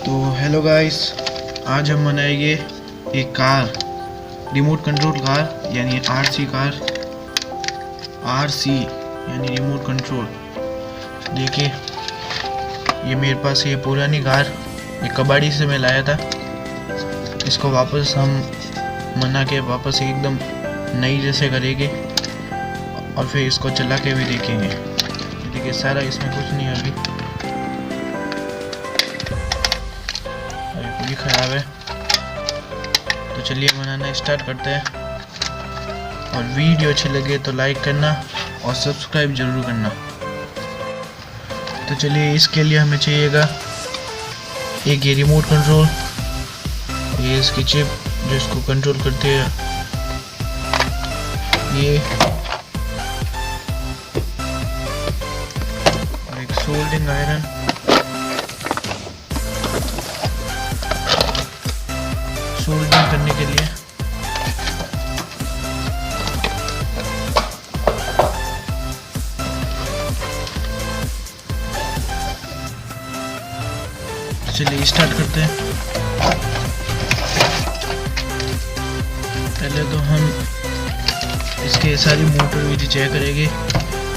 तो hello guys, आज हम बनाएंगे एक कार, रिमोट कंट्रोल कार यानी आरसी कार। आरसी यानी रिमोट कंट्रोल। देखिए, ये मेरे पास ये पुरानी कार, ये कबाड़ी से मैं लाया था। इसको वापस हम बना के वापस एकदम नई जैसे करेंगे और फिर इसको चला के भी देखेंगे। देखिए, सारा इसमें कुछ नहीं है अभी, पूरी खराब है। तो चलिए बनाना स्टार्ट करते हैं, और वीडियो अच्छी लगे तो लाइक करना और सब्सक्राइब जरूर करना। तो चलिए, इसके लिए हमें चाहिएगा एक ये रिमोट कंट्रोल, ये इसकी चिप जो इसको कंट्रोल करती है, ये और एक सोल्डिंग आयरन, सोल्डरिंग करने के लिए। चलिए स्टार्ट करते हैं। पहले तो हम इसके सारी मोटर भी चेक करेंगे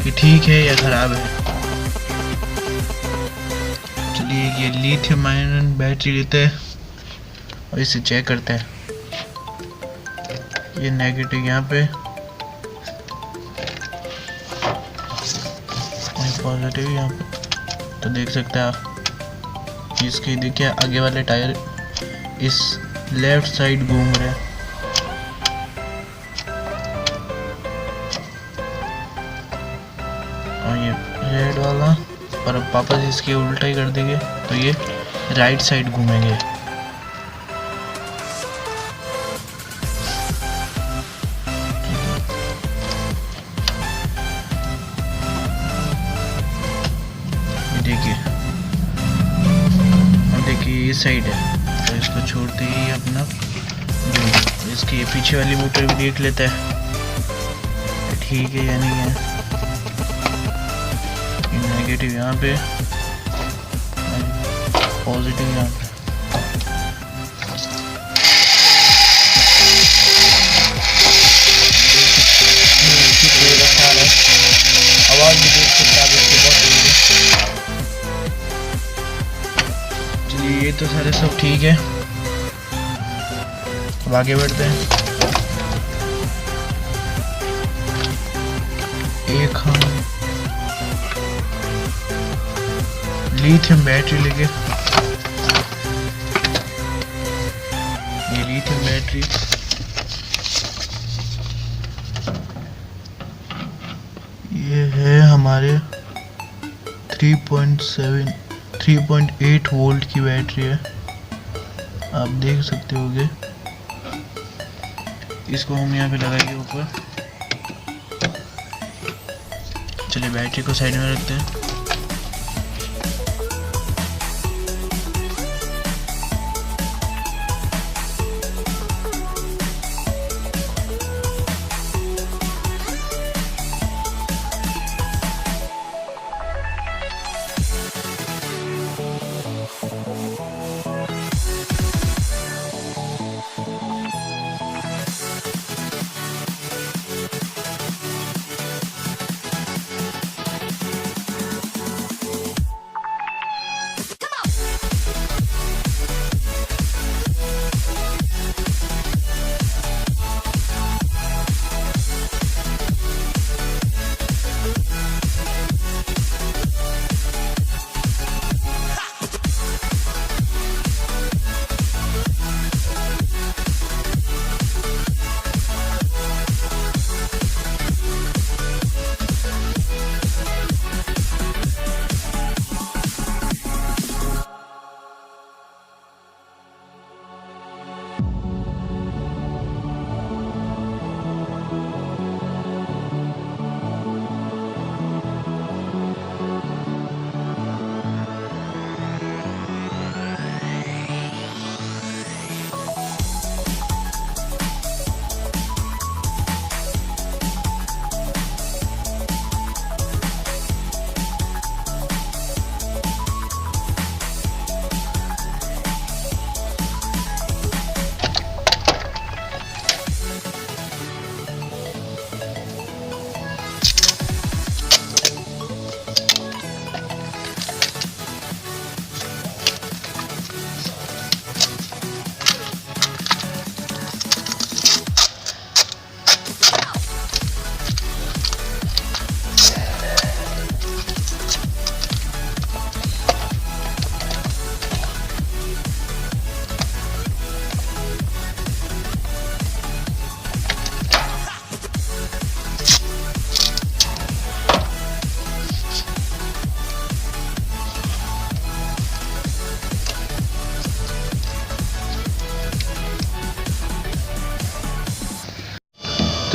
कि ठीक है या खराब है। चलिए, ये लिथियम आयन बैटरी लेते हैं और इसे चेक करते हैं। ये नेगेटिव यहाँ पे, पॉजिटिव यहाँ पे। तो देख सकते हैं आप, इसके देखिए आगे वाले टायर इस लेफ्ट साइड घूम रहे हैं। और ये रेड वाला, और अब वापस इसके उल्टा ही कर देंगे तो ये राइट साइड घूमेंगे। देखिए, अब देखिए ये साइड है, तो इसको छोड़ते ही अपना जो इसकी पीछे वाली मोटर भी देख लेता है ठीक है या नहीं है। नेगेटिव यहाँ पे, पॉजिटिव यहाँ पे। आवाज भी देख सकते हैं बहुत। चलिए, ये तो सारे सब ठीक है, अब आगे बढ़ते हैं। एक हम लिथियम बैटरी लेके, ये लिथियम बैटरी, ये है हमारे 3.8 वोल्ट की बैटरी है, आप देख सकते होंगे। इसको हम यहाँ पे लगाएंगे ऊपर। चलिए, बैटरी को साइड में रखते हैं।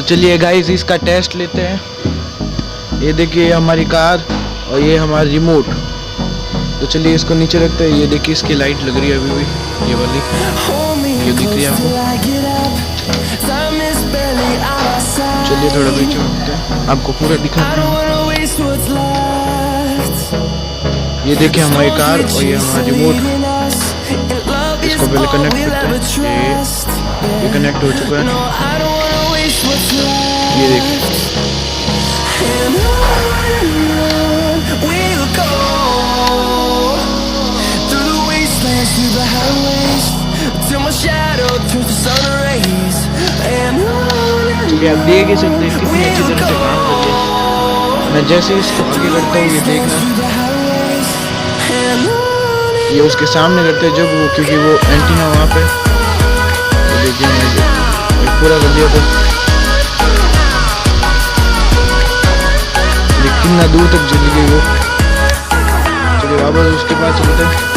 चलिए गाइस इसका टेस्ट लेते हैं। ये देखिए हमारी कार और ये हमारा रिमोट। तो चलिए इसको नीचे रखते हैं। ये देखिए इसकी लाइट लग रही है अभी भी, ये वाली, ये दिख रही है आपको। चलिए थोड़ा पीछे रखते हैं, आपको पूरा दिखाते हैं। ये देखिए हमारी कार और ये हमारा रिमोट। इसको पहले कनेक्ट करते हैं। ये कनेक्ट हो चुका है, ये देखिए। चलिए आप देख ही सकते हैं कितनी अच्छी तरह से काम कर रही है। मैं जैसे इसको आगे करता हूँ, ये देखना, ये उसके सामने करते हैं जब वो, क्योंकि वो एंटीना वहाँ पे, तो देखिए मैंने पूरा कर दिया था। कितना दूर तक चली गई वो। चलिए वापस उसके पास चलते हैं।